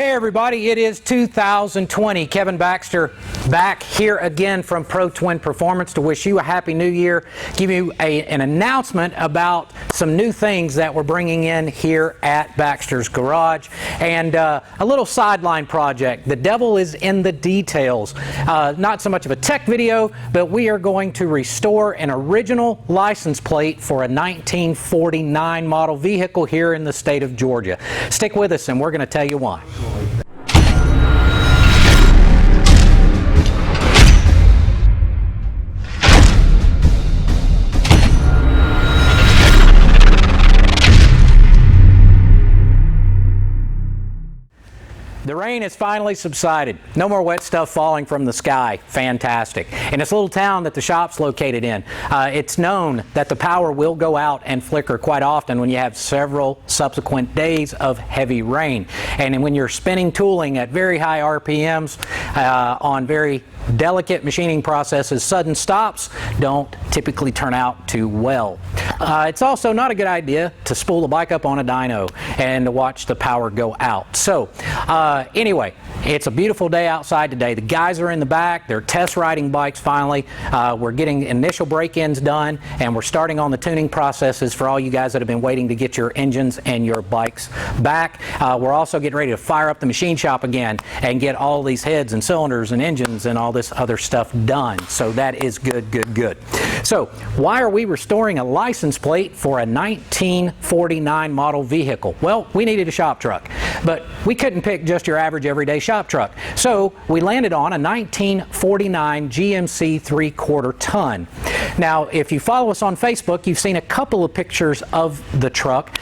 Hey everybody, it is 2020. Kevin Baxter back here again from Pro Twin Performance to wish you a happy new year, give you an announcement about some new things that we're bringing in here at Baxter's Garage, and a little sideline project. The devil is in the details. Not so much of a tech video, but we are going to restore an original license plate for a 1949 model vehicle here in the state of Georgia. Stick with us and we're going to tell you why. The rain has finally subsided. No more wet stuff falling from the sky. Fantastic. In this little town that the shop's located in, it's known that the power will go out and flicker quite often when you have several subsequent days of heavy rain. And when you're spinning tooling at very high RPMs on very delicate machining processes, sudden stops don't typically turn out too well. It's also not a good idea to spool the bike up on a dyno and to watch the power go out. So anyway, it's a beautiful day outside today. The guys are in the back. They're test riding bikes finally. We're getting initial break-ins done, and we're starting on the tuning processes for all you guys that have been waiting to get your engines and your bikes back. We're also getting ready to fire up the machine shop again and get all these heads and cylinders and engines and all this other stuff done. So that is good, good, good. So why are we restoring a license plate for a 1949 model vehicle? Well, we needed a shop truck, but we couldn't pick just your average everyday shop truck. So we landed on a 1949 GMC 3/4 ton. Now, if you follow us on Facebook, you've seen a couple of pictures of the truck.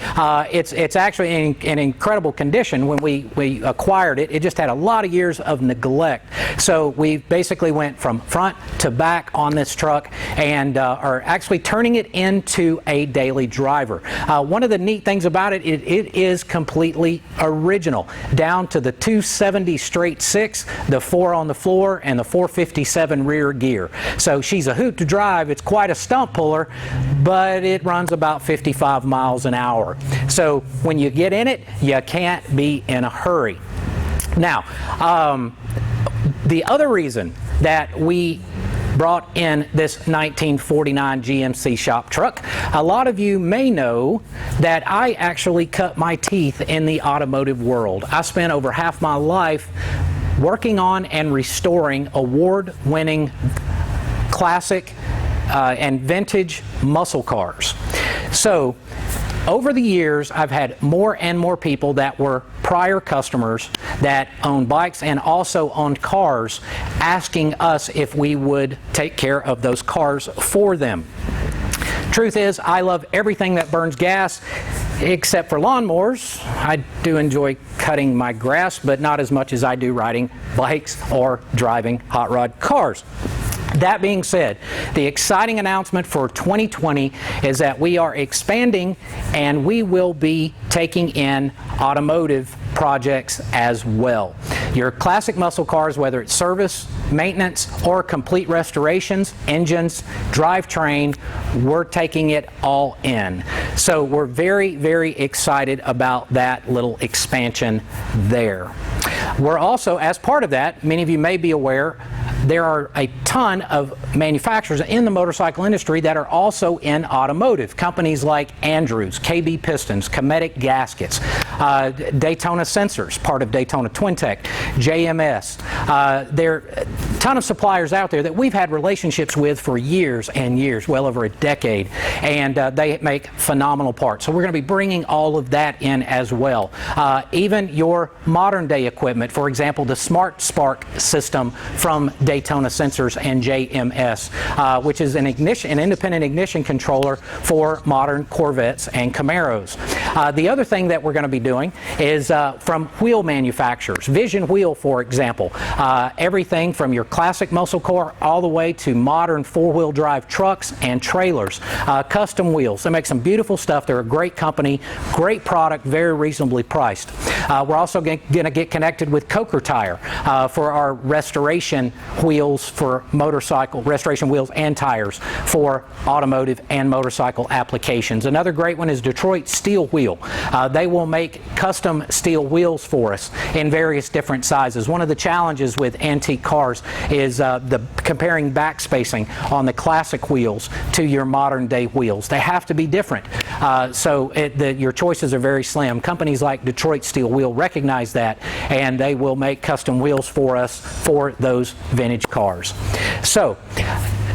It's actually in incredible condition. When we acquired it, it just had a lot of years of neglect. So we basically went from front to back on this truck and are actually turning it into a daily driver. One of the neat things about it, it is completely original, down to the 270 straight six, the 4 on the floor, and the 457 rear gear. So she's a hoot to drive. It's quite a stump puller, but it runs about 55 miles an hour. So when you get in it, you can't be in a hurry. Now, the other reason that we brought in this 1949 GMC shop truck, a lot of you may know that I actually cut my teeth in the automotive world. I spent over half my life working on and restoring award-winning classic and vintage muscle cars. So over the years, I've had more and more people that were prior customers that owned bikes and also owned cars asking us if we would take care of those cars for them. Truth is, I love everything that burns gas except for lawnmowers. I do enjoy cutting my grass, but not as much as I do riding bikes or driving hot rod cars. That being said, the exciting announcement for 2020 is that we are expanding and we will be taking in automotive projects as well. Your classic muscle cars, whether it's service, maintenance, or complete restorations, engines, drivetrain, we're taking it all in. So we're very, very excited about that little expansion there. We're also, as part of that, many of you may be aware, there are a ton of manufacturers in the motorcycle industry that are also in automotive. Companies like Andrews, KB Pistons, Cometic Gaskets, Daytona Sensors, part of Daytona Twintech, JMS. There are a ton of suppliers out there that we've had relationships with for years and years, well over a decade, and they make phenomenal parts. So we're going to be bringing all of that in as well. Even your modern day equipment, for example, the Smart Spark system from Daytona Sensors and JMS, which is an independent ignition controller for modern Corvettes and Camaros. The other thing that we're going to be doing is from wheel manufacturers. Vision Wheel, for example. Everything from your classic muscle car all the way to modern four-wheel drive trucks and trailers. Custom wheels. They make some beautiful stuff. They're a great company, great product, very reasonably priced. We're also going to get connected with Coker Tire for our restoration wheels for motorcycle, restoration wheels and tires for automotive and motorcycle applications. Another great one is Detroit Steel Wheel. They will make custom steel wheels for us in various different sizes. One of the challenges with antique cars is the comparing back spacing on the classic wheels to your modern day wheels. They have to be different, so your choices are very slim. Companies like Detroit Steel Wheel recognize that, and they will make custom wheels for us for those vintage cars. So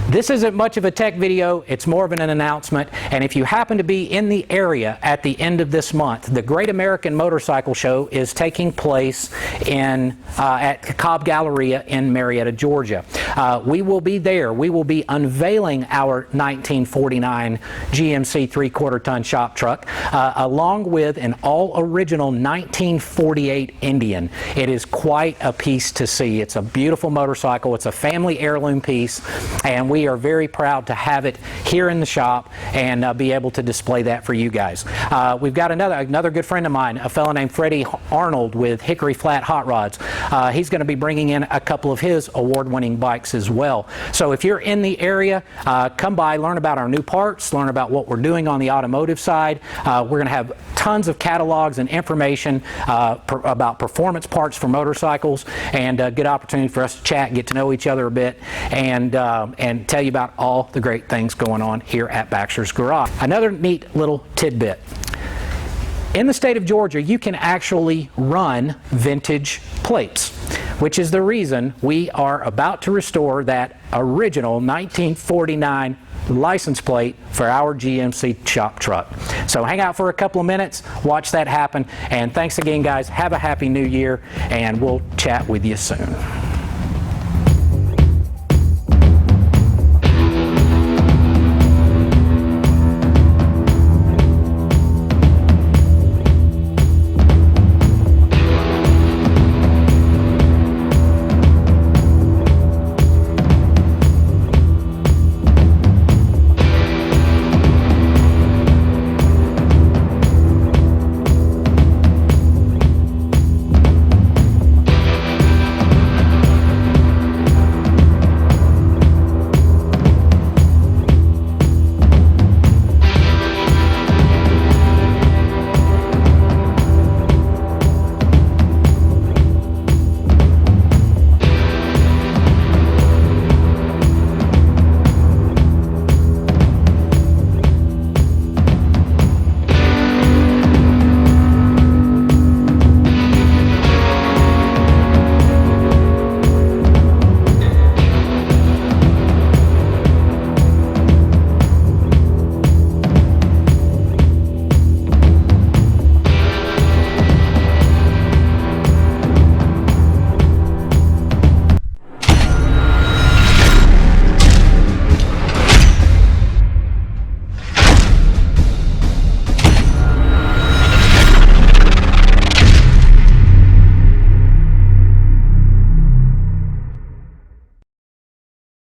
this isn't much of a tech video, it's more of an announcement, and if you happen to be in the area at the end of this month, the Great American Motorcycle Show is taking place at Cobb Galleria in Marietta, Georgia. We will be there. We will be unveiling our 1949 GMC 3/4 ton shop truck, along with an all-original 1948 Indian. It is quite a piece to see. It's a beautiful motorcycle. It's a family heirloom piece, and we are very proud to have it here in the shop and be able to display that for you guys. We've got another good friend of mine, a fellow named Freddie Arnold with Hickory Flat Hot Rods. He's going to be bringing in a couple of his award-winning bikes as well. So if you're in the area, come by, learn about our new parts, learn about what we're doing on the automotive side. We're going to have tons of catalogs and information about performance parts for motorcycles, and a good opportunity for us to chat, get to know each other a bit, and tell you about all the great things going on here at Baxter's Garage. Another neat little tidbit. In the state of Georgia, you can actually run vintage plates, which is the reason we are about to restore that original 1949 license plate for our GMC shop truck. So hang out for a couple of minutes, watch that happen, and thanks again, guys. Have a happy new year, and we'll chat with you soon.